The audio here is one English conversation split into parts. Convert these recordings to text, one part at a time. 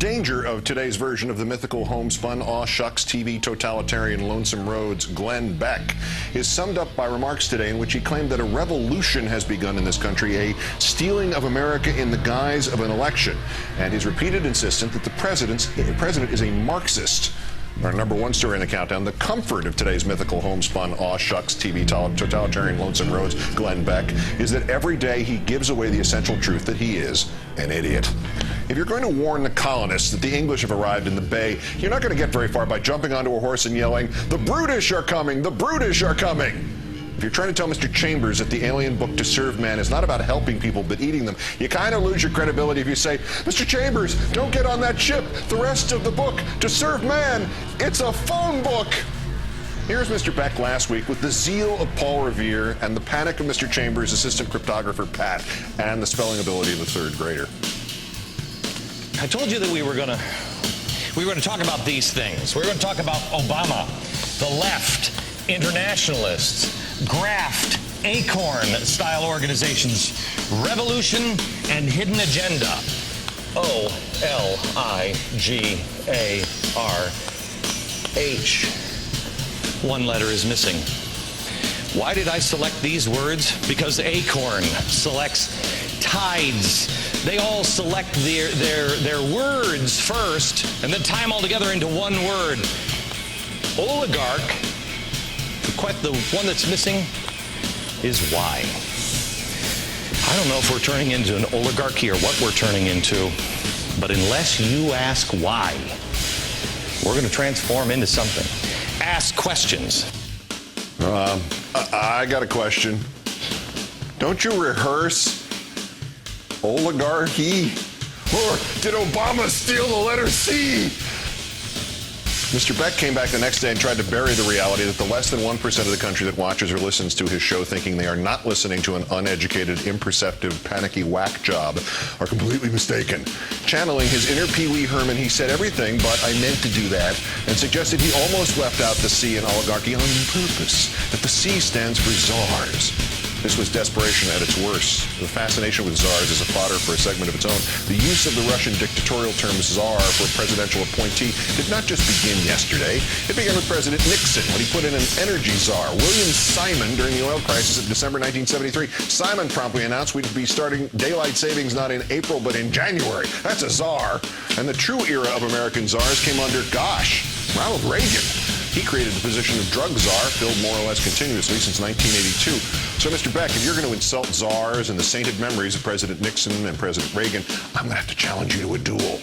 danger of today's version of the mythical homespun, aw shucks TV totalitarian Lonesome Roads, Glenn Beck, is summed up by remarks today in which he claimed that a revolution has begun in this country, a stealing of America in the guise of an election, and his repeated insistence that the president is a Marxist. Our number one story in the countdown, the comfort of today's mythical homespun, aw shucks TV totalitarian Lonesome Roads, Glenn Beck, is that every day he gives away the essential truth that he is an idiot. If you're going to warn the colonists that the English have arrived in the Bay, you're not going to get very far by jumping onto a horse and yelling, "The British are coming! The British are coming!" If you're trying to tell Mr. Chambers that the alien book To Serve Man is not about helping people but eating them, you kind of lose your credibility if you say, "Mr. Chambers, don't get on that ship. The rest of the book, To Serve Man, it's a phone book." Here's Mr. Beck last week with the zeal of Paul Revere and the panic of Mr. Chambers' assistant cryptographer Pat and the spelling ability of a third grader. I told you that we were going to talk about these things. We're going to talk about Obama, the left, internationalists, graft, acorn-style organizations, revolution, and hidden agenda. O-L-I-G-A-R-H. One letter is missing. Why did I select these words? Because acorn selects tides. They all select their words first and then tie them all together into one word. Oligarch. The one that's missing is why. I don't know if we're turning into an oligarchy or what we're turning into, but unless you ask why, we're going to transform into something. Ask questions. I got a question. Don't you rehearse oligarchy? Or did Obama steal the letter C? Mr. Beck came back the next day and tried to bury the reality that the less than 1% of the country that watches or listens to his show thinking they are not listening to an uneducated, imperceptive, panicky whack job are completely mistaken. Channeling his inner Pee Wee Herman, he said everything but "I meant to do that," and suggested he almost left out the C in oligarchy on purpose, that the C stands for czars. This was desperation at its worst. The fascination with czars is a fodder for a segment of its own. The use of the Russian dictatorial term czar for a presidential appointee did not just begin yesterday. It began with President Nixon when he put in an energy czar, William Simon, during the oil crisis of December 1973. Simon promptly announced we'd be starting daylight savings not in April but in January. That's a czar. And the true era of American czars came under, Ronald Reagan. He created the position of drug czar, filled more or less continuously since 1982. So, Mr. Beck, if you're going to insult czars and the sainted memories of President Nixon and President Reagan, I'm going to have to challenge you to a duel.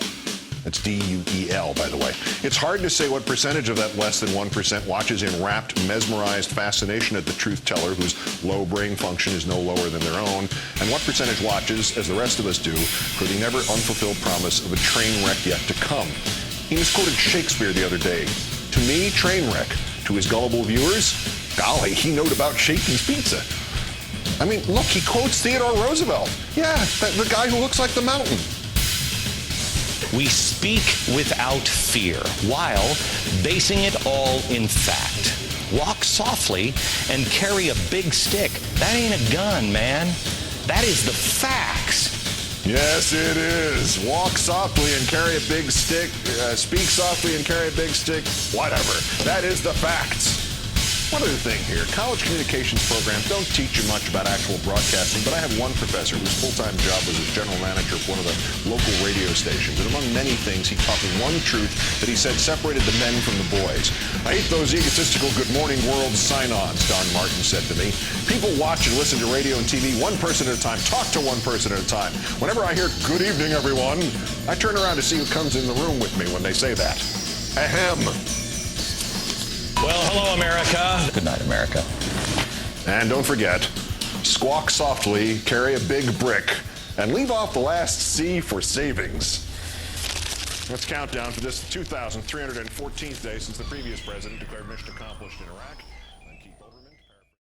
That's D-U-E-L, by the way. It's hard to say what percentage of that less than 1% watches in rapt, mesmerized fascination at the truth teller whose low brain function is no lower than their own, and what percentage watches, as the rest of us do, for the never unfulfilled promise of a train wreck yet to come. He misquoted Shakespeare the other day. To me, train wreck. To his gullible viewers, golly, he knowed about Shakey's Pizza. I mean, look, he quotes Theodore Roosevelt. Yeah, the guy who looks like the mountain. We speak without fear while basing it all in fact. Walk softly and carry a big stick. That ain't a gun, man. That is the facts. Yes, it is. Walk softly and carry a big stick. Speak softly and carry a big stick. Whatever. That is the facts. One other thing here. College communications programs don't teach you much about actual broadcasting, but I have one professor whose full-time job was as general manager of one of the local radio stations, and among many things, he taught me one truth that he said separated the men from the boys. "I hate those egotistical Good Morning World sign-ons," Don Martin said to me. "People watch and listen to radio and TV one person at a time, talk to one person at a time. Whenever I hear 'Good evening, everyone,' I turn around to see who comes in the room with me when they say that. Ahem." Well, hello, America. Good night, America. And don't forget, squawk softly, carry a big brick, and leave off the last C for savings. Let's count down for this 2,314th day since the previous president declared mission accomplished in Iraq.